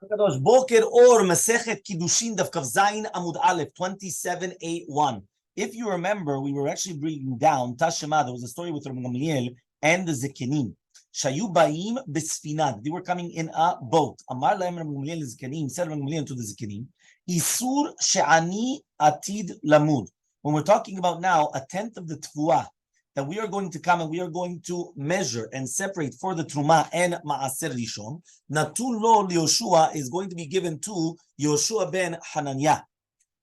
Boker or Masechet Kiddushin Daf Zayin Amud Aleph 2781. If you remember, we were actually bringing down Tashema. There was a story with Rabbi Gamliel and the Zekenim. Shayu Baim Besfinad. They were coming in a boat. Amar Lahem Rabbi Gamliel Zekenim. Said Rabbi Gamliel to the Zekenim, Isur She'ani Atid Lamud. When we're talking about now a tenth of the Tfuah that we are going to come and we are going to measure and separate for the Truma and Ma'aser Rishon, Natul Lo Yoshua is going to be given to Yoshua ben Hananiah,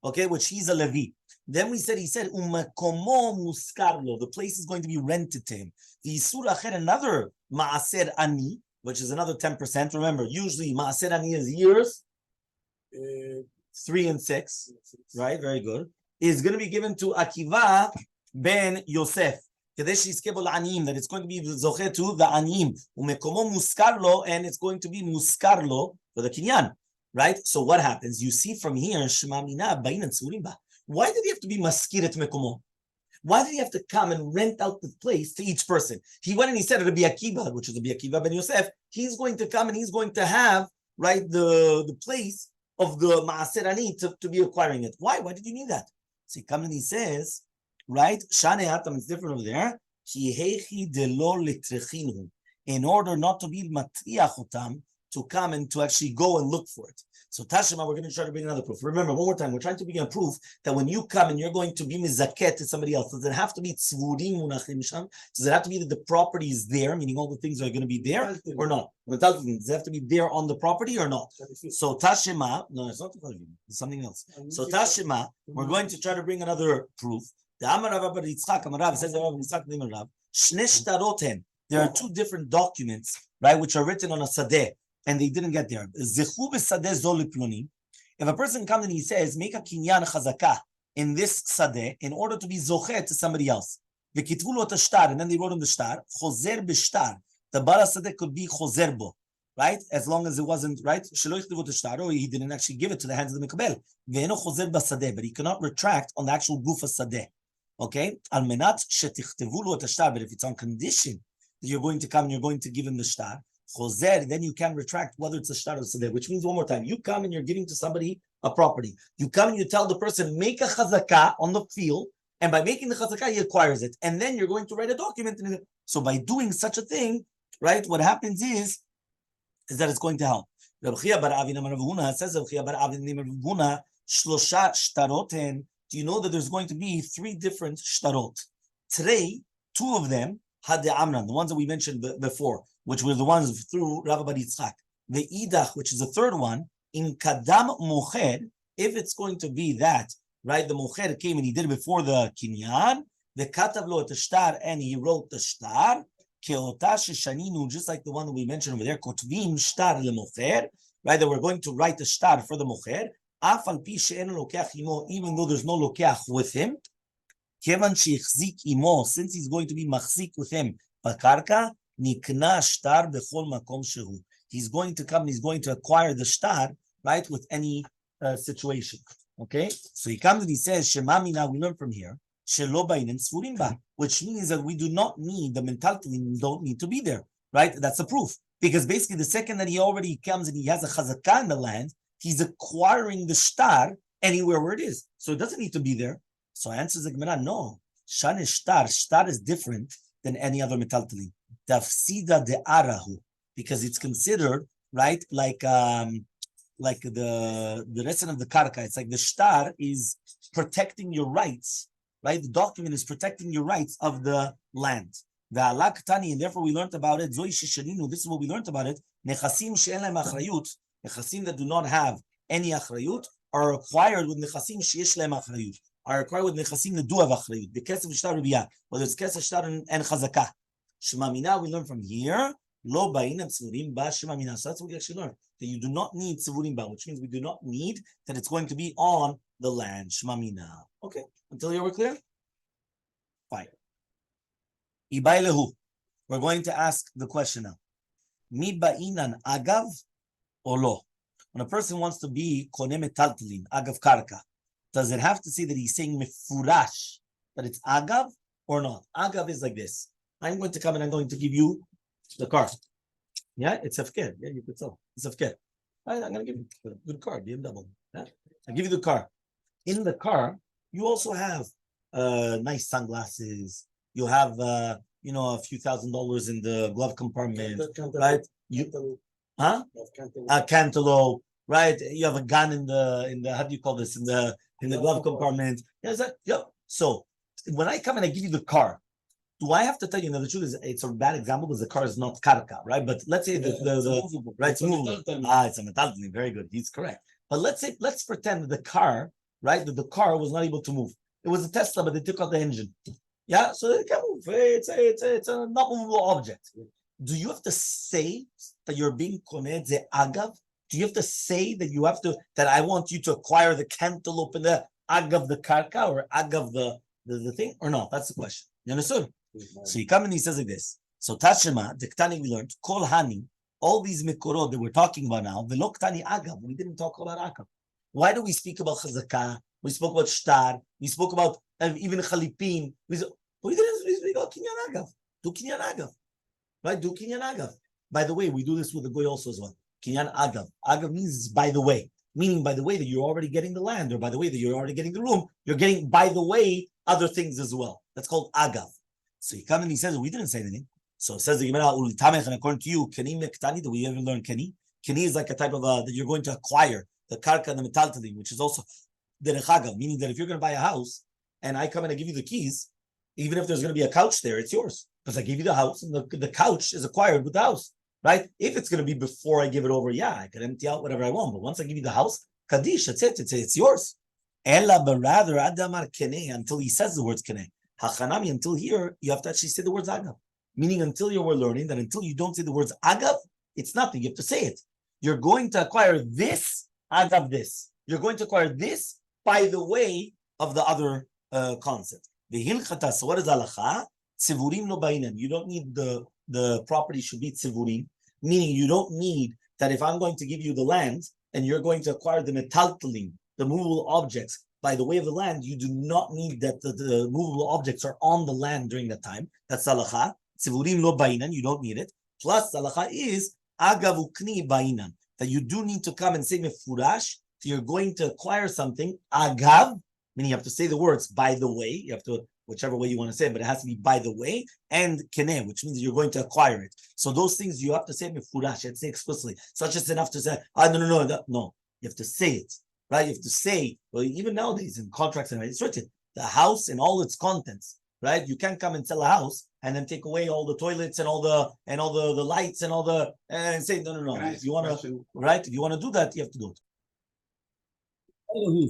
okay, which he's a Levi. Then he said, Umakomo Muskarlo, the place is going to be rented to him. The Yisur Acher, another Ma'aser Ani, which is another 10%. Remember, usually Ma'aser Ani is years 3 and 6, right? Very good. Is going to be given to Akiva ben Yosef. That it's going to be zoche to the anim, umekomo muskarlo, and it's going to be muskarlo for the kinyan, right? So what happens? You see from here, shemamina bainan tzurimba. Why did he have to be maskiret mekomo? Why did he have to come and rent out the place to each person? He went and he said Rabbi Akiva, which is Rabbi Akiva ben Yosef. He's going to come and he's going to have right the place of the maaser ani to be acquiring it. Why? Why did you need that? So he comes and he says, right? Shane Hatam is different over there. In order not to be matriachotam, to come and to actually go and look for it. So Tashema, we're going to try to bring another proof. Remember, one more time, we're trying to bring a proof that when you come and you're going to be mizaket to somebody else, does it have to be tzvurim munachim sham? Does it have to be that the property is there, meaning all the things are going to be there, or not? Does it have to be there on the property or not? So Tashema, no, it's not it's something else. So Tashema, we're going to try to bring another proof. There are two different documents, right, which are written on a sadeh, and they didn't get there. If a person comes and he says, make a kinyan chazaka in this sadeh in order to be zoche to somebody else, and then they wrote on the shtar, chozer b'shtar. The bara sadeh could be chozer bo, right? As long as it wasn't, right? Or he didn't actually give it to the hands of the mikabel. But he cannot retract on the actual gufa sadeh. Okay, but if it's on condition that you're going to come and you're going to give him the shtar, chozer, then you can retract whether it's a shtar or sadeh, which means one more time, you come and you're giving to somebody a property. You come and you tell the person, make a chazakah on the field, and by making the chazakah, he acquires it. And then you're going to write a document. So by doing such a thing, right, what happens is that it's going to help. Do you know that there's going to be 3 different shtarot? Today, 2 of them had the Amran, the ones that we mentioned before, which were the ones through Rabbi Bar Yitzchak. The Idach, which is the 3rd one, in Kadam Mocher, if it's going to be that, right, the Mocher came and he did it before the Kinyan, the Katav lo et shtar, and he wrote the shtar, Keota sheshaninu, just like the one that we mentioned over there, Kotvim shtar lemocher, right, that we're going to write the shtar for the Mocher, even though there's no lokeach with him, since he's going to be machzik with him, he's going to come and he's going to acquire the shtar, right, with any situation. Okay, so he comes and he says, Shemamina, we learn from here, which means that we do not need, the mentality don't need to be there, right? That's the proof. Because basically the second that he already comes and he has a chazakah in the land, he's acquiring the shtar anywhere where it is. So it doesn't need to be there. So answers the Gemara, no. Shan is shtar. Shtar is different than any other metaltalin. Tafsida de arahu. Because it's considered, right, like the lesson of the karka. It's like the shtar is protecting your rights, right? The document is protecting your rights of the land. The alak tani, and therefore we learned about it. Zoi shishaninu, this is what we learned about it. Nechasim she'en lahem achrayut. Nechasim that do not have any achrayut are acquired with nechasim sheyesh lehem achrayut. Are acquired with nechasim that do have achrayut. The kesef shtar rubiyah, whether it's kesef shtar and chazakah. Shemamina, we learn from here. Lo ba'inam tzivurim ba shemamina. So that's what we actually learned. That you do not need tzivurim ba, which means we do not need that it's going to be on the land. Shemamina. Okay, until here we're clear? Fine. Ibailehu. We're going to ask the question now. Mi ba'inan agav or lo? When a person wants to be koneh metaltalin, agav karka, does it have to say that he's saying mefurash, that it's agav or not? Agav is like this. I'm going to come and I'm going to give you the car. Yeah, it's hefker. Yeah, you could tell. It's hefker. Right? I'm going to give you a good car, BMW. Yeah? I'll give you the car. In the car, you also have nice sunglasses. You have, a few $1,000s in the glove compartment, right? A cantaloupe, right? You have a gun in the how do you call this, in the glove compartment. Yes, yep. So when I come and I give you the car, do I have to tell you? Now the truth is, it's a bad example because the car is not karka, right? But let's say the right, it's movable. It's a metaltalin. Very good. He's correct. But let's pretend that the car, right? That the car was not able to move. It was a Tesla, but they took out the engine. Yeah, so it can move. It's a not movable object. Do you have to say that you're being koned ze agav? Do you have to say that I want you to acquire the cantaloupe and the agav the karka or agav the thing or no? That's the question. You understood? So he comes and he says like this. So Tashema, the Ktani we learned, Kol Hani, all these Mekorot that we're talking about now, Velo Ktani Agav, we didn't talk about Agav. Why do we speak about Chazakah? We spoke about Shtar, we spoke about even Chalipin. We didn't speak about Kinyan Agav. Do Kinyan Agav. Right? Do Kinyan Agav. By the way, we do this with the Goy also as well. Kinyan Agav. Agav means by the way. Meaning by the way that you're already getting the land, or by the way that you're already getting the room, you're getting, by the way, other things as well. That's called Agav. So he comes and he says, we didn't say anything. So it says the Gemara, and according to you, Keni Mektani, do we ever learn Keni? Keni is like a type of that you're going to acquire, the karka and the metaltalin, which is also derech agav, meaning that if you're going to buy a house and I come and I give you the keys, even if there's going to be a couch there, it's yours. Because I give you the house and the couch is acquired with the house, right? If it's going to be before I give it over, yeah, I can empty out whatever I want. But once I give you the house, Kaddish, that's it. It's yours. Ella, but rather, Adamar Kene, until he says the words Kene. Hachanami, until here, you have to actually say the words Agav. Meaning until you were learning that until you don't say the words Agav, it's nothing. You have to say it. You're going to acquire this, Agav this. You're going to acquire this by the way of the other concept. V'hilchata, so what is halacha? Tzivurim no bainan. You don't need the property should be tzivurim, meaning you don't need that if I'm going to give you the land and you're going to acquire the metaltalim, the movable objects, by the way of the land, you do not need that the movable objects are on the land during that time. That's halacha. Tzivurim lo bainan, you don't need it. Plus, halacha is agav ukni bainan, that you do need to come and say mefurash, that you're going to acquire something, agav, meaning you have to say the words by the way, you have to, whichever way you want to say it, but it has to be by the way, and keneh, which means you're going to acquire it. So those things you have to say mefurash, you have to say explicitly. It's not just enough to say, no, you have to say it. Right, you have to say, well, even nowadays in contracts and it's written, the house and all its contents. Right, you can't come and sell a house and then take away all the toilets and all the lights and all the and say no. If you want to, right, if you want to do that, you have to do it.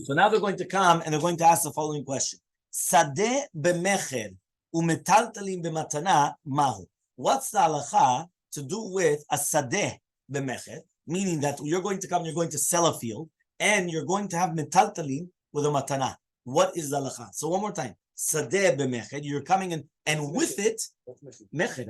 So now they're going to come and they're going to ask the following question: Sadeh b'mecher umetaltalim b'matana mahu. What's the halacha to do with a sadeh b'mecher? Meaning that you're going to come, you're going to sell a field. And you're going to have metaltalin with a matana. What is the halacha? So one more time. Sadeh b'meched. You're coming in, and with it, meched,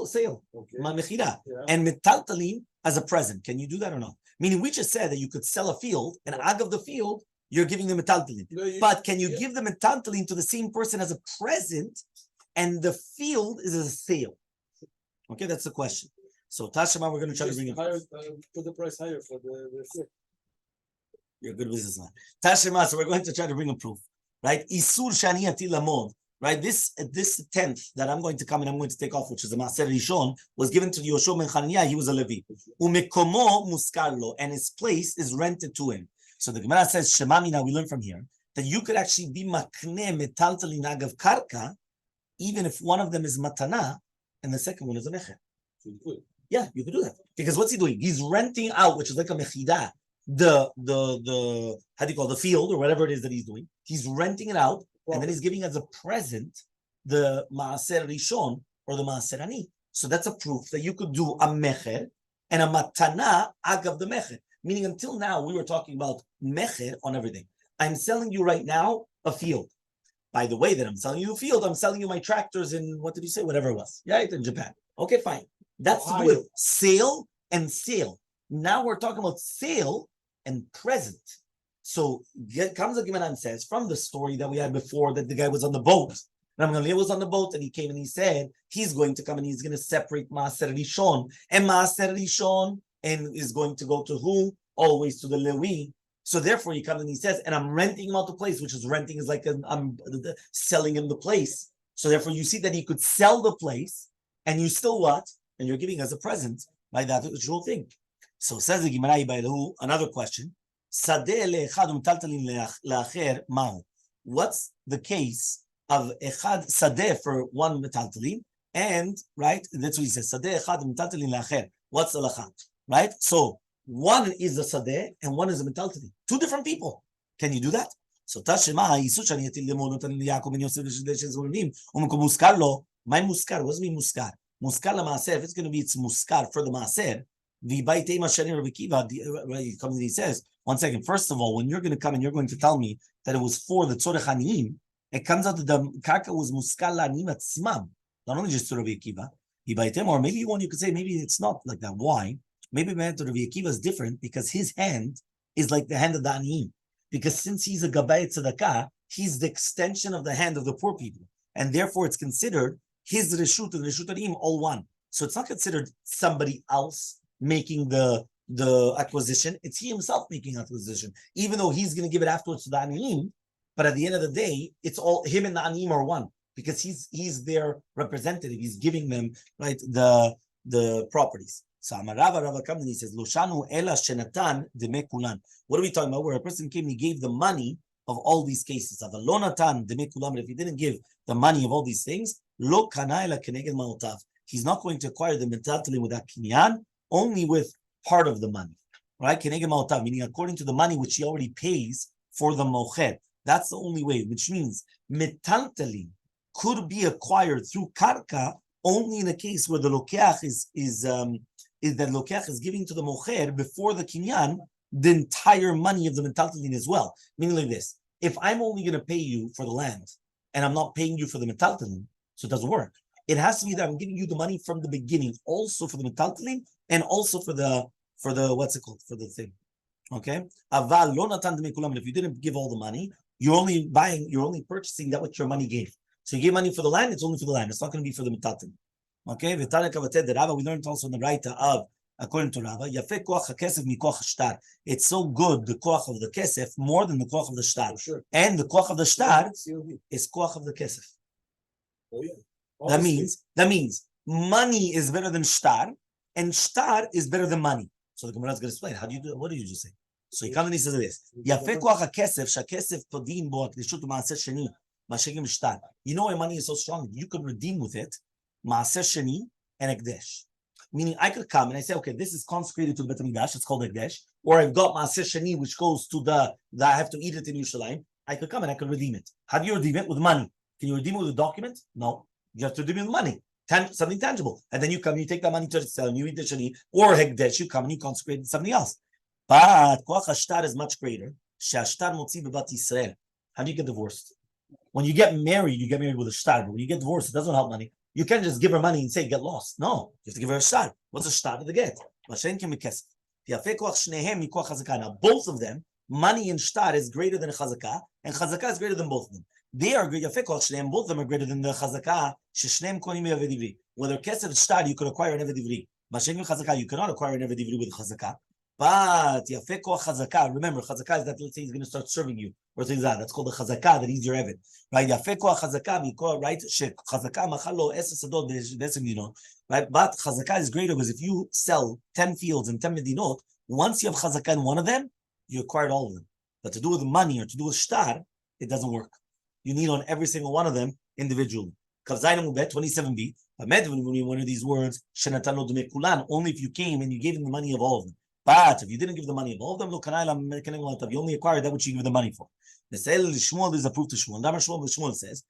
sale, mechira, and metaltalin as a present. Can you do that or not? Meaning, we just said that you could sell a field, and out of the field, you're giving the metaltalin. But can you give the metaltalin to the same person as a present, and the field is a sale? Okay, that's the question. So Tashema, we're going to try to bring it. Put the price higher for the field. You're a good businessman. Tashema, so we're going to try to bring a proof, right? Isur shani ati lamod, right? This tenth that I'm going to come and I'm going to take off, which is a Maaser Rishon, was given to Yoshua ben Chananiah. He was a Levi. Umekomo muskarlo, and his place is rented to him. So the Gemara says, Shemamina, we learn from here that you could actually be makne metaltalin agav karka, even if one of them is matana and the second one is a mecher. Yeah, you could do that because what's he doing? He's renting out, which is like a mechida. The how do you call it, the field or whatever it is that he's doing. He's renting it out, and then he's giving as a present the Maaser Rishon or the Maaser Ani. So that's a proof that you could do a mecher and a matana agav the mecher. Meaning until now we were talking about mecher on everything. I'm selling you right now a field. By the way that I'm selling you a field, I'm selling you my tractors in, what did you say, whatever it was, right, in Japan. Okay, fine. That's to do with sale and sale. Now we're talking about sale and present. So comes the Gemara and says, from the story that we had before, that the guy was on the boat. Rabbi Gamliel was on the boat and he came and he said, he's going to come and he's going to separate Maaser Rishon. And Maaser Rishon and is going to go to who? Always to the Lewi. So therefore, he comes and he says, and I'm renting him out the place, which is renting is like I'm selling him the place. So therefore, you see that he could sell the place, and you still what? And you're giving as a present by that whole thing. So says the Gemara by another question. What's the case of echad sadeh for one metaltalin, and right? That's what he says. Sadeh echad metaltalin leacher. What's the lachat? Right? So one is a sadeh and one is a metaltalin. Two different people. Can you do that? So Tashema Yisu Shani Yatil Lemonotan Yaakov and Yosef Sheshes Olim Muskar lo. My muskar. What's mean muskar? Muskar la maaser. If it's going to be it's muskar for the maaser. V'baytei mashani Rabbi Kiva. He comes and he says, one second. First of all, when you're going to come and you're going to tell me that it was for the tzorech haniyim, it comes out that the karka was muskar la haniyim atzmam. Not only just to Rabbi Kiva. V'baytem, or maybe you could say maybe it's not like that. Why? Maybe Rabbi Kiva is different because his hand is like the hand of the haniyim. Because since he's a gabay tzedakah, he's the extension of the hand of the poor people, and therefore it's considered his reshut and reshut haniyim all one. So it's not considered somebody else making the acquisition, it's he himself making acquisition, even though he's going to give it afterwards to the aniyim. But at the end of the day, it's all him and the aniyim are one because he's their representative. He's giving them right the properties. So Rava comes and he says, "Loshanu ela shenatan deme kulan." What are we talking about? Where a person came and he gave the money of all these cases. Of alonatan deme kulan. But if he didn't give the money of all these things, lo kana ela keneged ma'otav. He's not going to acquire the metaltalin with that kinyan, only with part of the money, right? Keneged ma'otav, meaning according to the money which he already pays for the mocher. That's the only way, which means metaltalin could be acquired through karka only in a case where the lokeach is that lokeach is giving to the mocher before the kinyan the entire money of the metaltalin as well. Meaning like this: if I'm only going to pay you for the land and I'm not paying you for the metaltalin, so it doesn't work. It has to be that I'm giving you the money from the beginning, also for the metaltalin and also for the what's it called, for the thing. Okay. Aval lo natan deme kulam. If you didn't give all the money, you're only purchasing that what your money gave. So you give money for the land, it's only for the land. It's not going to be for the metaltalin. Okay. We learned also in the writer of, according to Rabbi, Yafe koach hakesef mikoach shtar. It's so good, the koach of the kesef, more than the koach of the shtar. Sure. And the koach of the shtar is koach of the kesef. Oh yeah. That means money is better than shtar, and shtar is better than money. So the Gemara is going to explain. How do you do? What did you just say? So he comes and he says this: Yafe koach hakesef shakesef todim bo akdishut maaser sheni mashegim shtar. You know why money is so strong? You could redeem with it maaser sheni and ekdesh. Meaning, I could come and I say, okay, this is consecrated to the Bet HaMikdash. It's called ekdesh. Or I've got maaser sheni, which goes to that I have to eat it in Yerushalayim. I could come and I could redeem it. How do you redeem it? With money. Can you redeem it with a document? No. You have to redeem it with money. Something tangible. And then you come, you take that money to sell, and you eat the shani, or hekdesh, you come and you consecrate something else. But koach hashtar is much greater. Shashtar motzi bebat Yisrael. How do you get divorced? When you get married with a shtar. But when you get divorced, it doesn't help money. You can't just give her money and say get lost. No, you have to give her a shtar. What's a shtar to the get? Now, both of them, money and shtar is greater than a chazakah, and chazakah is greater than both of them. They are great. Both of them are greater than the chazakah. Whether kesef shtar you could acquire an evedivri, mashenkim chazakah you cannot acquire an evedivri with chazakah. But yafeh koach chazakah. Remember, chazakah is that let's say he's going to start serving you or things like that. That's called the chazakah that he's your eved, right? Yafeh koach chazakah, right? Chazakah machalo eses adot be'esem dinot, right? But chazakah is greater because if you sell 10 fields and 10 medinot, once you have chazakah in one of them, you acquired all of them. But to do with money or to do with shtar, it doesn't work. You need on every single one of them individually. 27b. One of these words, only if you came and you gave him the money of all of them. But if you didn't give the money of all of them, you only acquired that which you give the money for. Shmuel is approved to Shmuel. Shmuel says,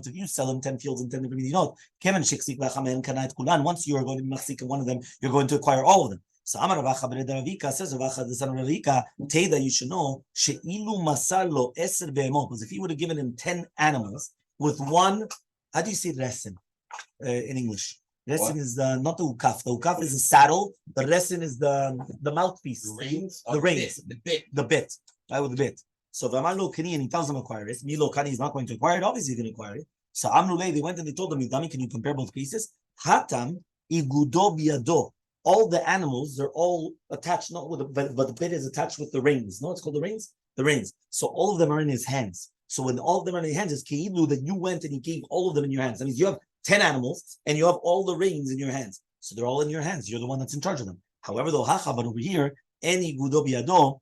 if you sell them 10 fields and 10 different medinot, once you are going to be machzik in one of them, you're going to acquire all of them. So Amar Ravacha ben Ravika says, Ravacha the son of Ravika, Teda, you should know, she'ilu masarlo eser be'emot, because if he would have given him 10 animals with one, how do you say resin in English? Resin is not the ukaf. The ukaf is a saddle. The resin is the mouthpiece. The reins. The bit. Right, with the bit. So V'amarlo Kani, and he tells him acquire it. Milo Kani is not going to acquire it. Obviously, he's going to acquire it. So Amrulei, they went and they told him, Midami, can you compare both cases? Hatam igudo biado. all the animals, they're all attached, not with but the bit is attached with the reins. No, it's called the reins? The reins. So all of them are in his hands. So when all of them are in his hands, it's Keilu that you went and he gave all of them in your hands. That means you have 10 animals and you have all the reins in your hands. So they're all in your hands. You're the one that's in charge of them. However, though, but over here, any gudo biado,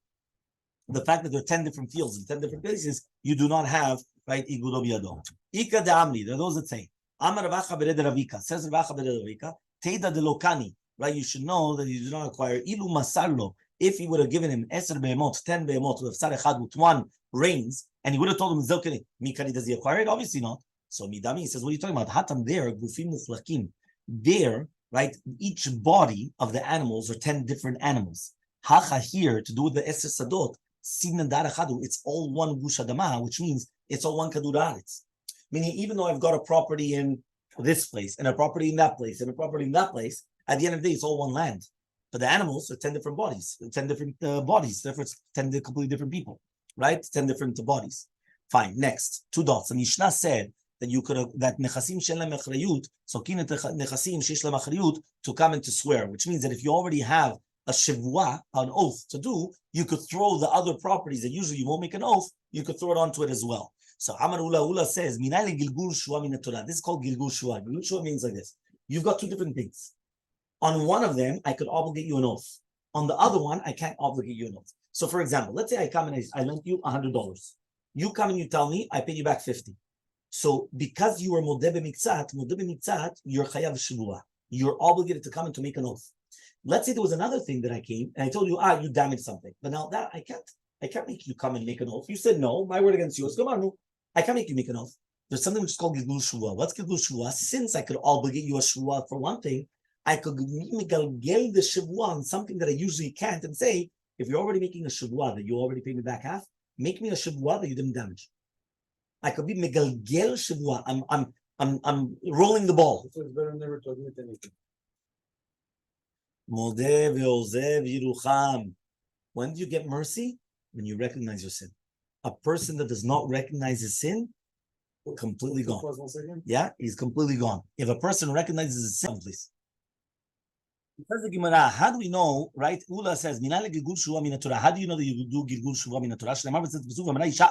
the fact that there are 10 different fields in 10 different places, you do not have, right, igudo biado. Ika de amri, there are those that say, Amar Ravacha bered Ravika, says Ravacha bered Ravika, Teida de lokani, right, you should know that you do not acquire ilu masarlo, if he would have given him 10 behemot, 10 behemot, with Sar Echad, with one reins, and he would have told him, Zelkani, Mikani, does he acquire it? Obviously not. So Midami, he says, what are you talking about? Hatam there, gufim muflakim. There, right, each body of the animals are 10 different animals. Hacha here, to do with the Eser Sadot, it's all one gush adama, which means it's all one kadur aretz. Meaning, even though I've got a property in this place, and a property in that place, and a property in that place, at the end of the day, it's all one land. But the animals are 10 different bodies, 10 different bodies, therefore it's 10 completely different people, right? 10 different bodies. Fine, next, 2 dots. And Mishnah said that you could have, that nechasim shelem achrayut, so kinat nechasim shesh lem achrayut, to come and to swear, which means that if you already have a shivua, an oath to do, you could throw the other properties that usually you won't make an oath, you could throw it onto it as well. So Amar Ula says, Minai gilgul shua min Torah. This is called gilgul shua. Gilgul shua means like this. You've got 2 different things. On one of them, I could obligate you an oath. On the other one, I can't obligate you an oath. So for example, let's say I come and I lent you $100. You come and you tell me, I pay you back 50. So because you are modeh b'miktzat, you're chayav shivua. You're obligated to come and to make an oath. Let's say there was another thing that I came and I told you, you damaged something. But now that I can't make you come and make an oath. You said no, my word against yours. Come on, no. I can't make you make an oath. There's something which is called gilgul shua. What's gilgul shua? Since I could obligate you a shua for one thing, I could megalgel the shivua on something that I usually can't and say, if you're already making a shivua that you already paid me back half, make me a shivua that you didn't damage. I could be megalgel shivua. I'm rolling the ball. So it's better never to admit anything. Modeh ve'ozev yirucham. When do you get mercy? When you recognize your sin. A person that does not recognize his sin, completely gone. Pause 1 second. Yeah, he's completely gone. If a person recognizes his sin, please. Because the Gemara, how do we know, right? Ula says, Minale gilgul shua min Torah. How do you know that you do gilgul shua min Torah? Shlemar says,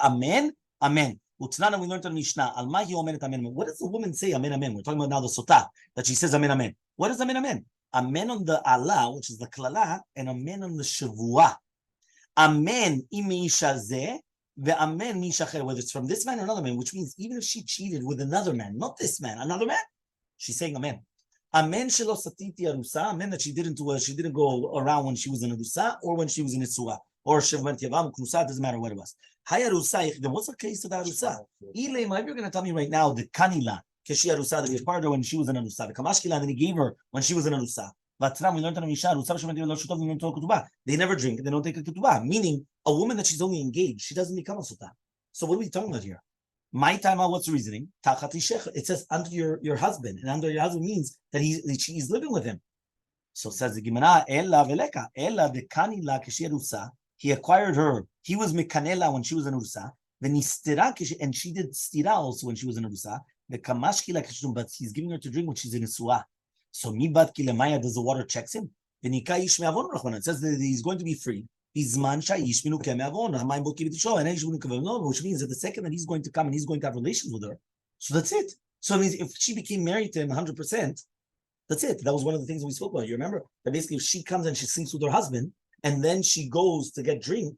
Amen, Amen. Utnana, we learned on Mishnah. Al mahi omenet amen. What does the woman say? Amen, Amen. We're talking about now the sotah that she says Amen, Amen. What is Amen, Amen? Amen on the Allah, which is the klala, and Amen on the shavua. Amen imeisha zeh, ve'amen meisha acher. Whether it's from this man or another man, which means even if she cheated with another man, not this man, another man, she's saying Amen. Amen shelo satiti arusa. Amen that she didn't go around when she was in arusa or when she was in Isua or shevment yavam krusa. Doesn't matter what it was. Hayarusa. Then what's the case of the arusa? Ilay, if you're going to tell me right now the kanila keshi arusa that he acquired her when she was in arusa, the kamashkila that he gave her when she was in arusa. Vatram, we learned on Mishnah. They never drink. They don't take a ketubah. Meaning a woman that she's only engaged, she doesn't become a sotah. So what are we talking about here? My time out, what's the reasoning? It says under your husband, and under your husband means that he's living with him. So says the Gemara, Ella veleka, Ella bekanila keshi. He acquired her. He was mekanela when she was in Urusa. Then he stira, and she did stira also when she was in Urusa. The kamashkila keshum, but he's giving her to drink when she's in Isua. So mibat kilemaya, does the water checks him? It says that he's going to be free. Which means that the second that he's going to come and he's going to have relations with her, so that's it. So it means if she became married to him 100%, that's it. That was one of the things we spoke about. You remember that basically if she comes and she sleeps with her husband and then she goes to get drink,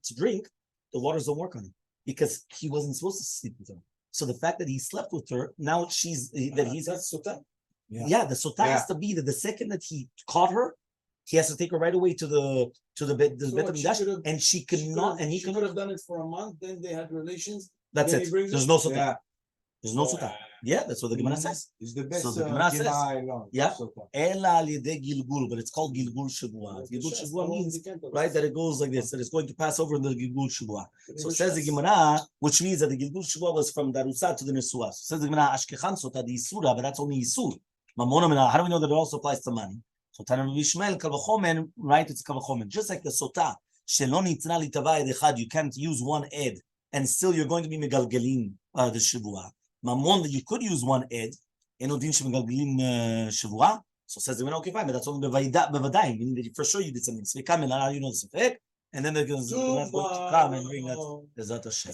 the waters don't work on him because he wasn't supposed to sleep with her. So the fact that he slept with her, now that's sotah. Yeah, the sotah has to be that the second that he caught her, he has to take her right away to the bed, and she cannot, and he could have done it for a month. Then they had relations. That's it. There's no sotah. Yeah. There's no sotah. Yeah, that's what the Gemara says. It's the best. So the Gemara says, yeah, Ela alidei gilgul, but it's called gilgul shivua. Gilgul shivua means right that it goes like this, that it's going to pass over in the gilgul shivua. So it says the Gemara, which means that the gilgul shivua was from the Darusa to the Nesua. So it says the Gemara ashkechan sotah the isura, but that's only isur. How do we know that it also applies to money? So Tanam Vishmel Kavachomen, right? It's Kavachomen. Just like the Sotah, Sheloni Tzna Litava Ed, you can't use one Ed, and still you're going to be Megalgalim the Shivua. Mamon, that you could use one Ed, Enodin Shemegalgalim Shivua, So says the winner, okay, fine, but that's only bevadai, meaning that for sure you did something. So we come in, you know the safek, and then they're going to come and bring that Bezat Hashem.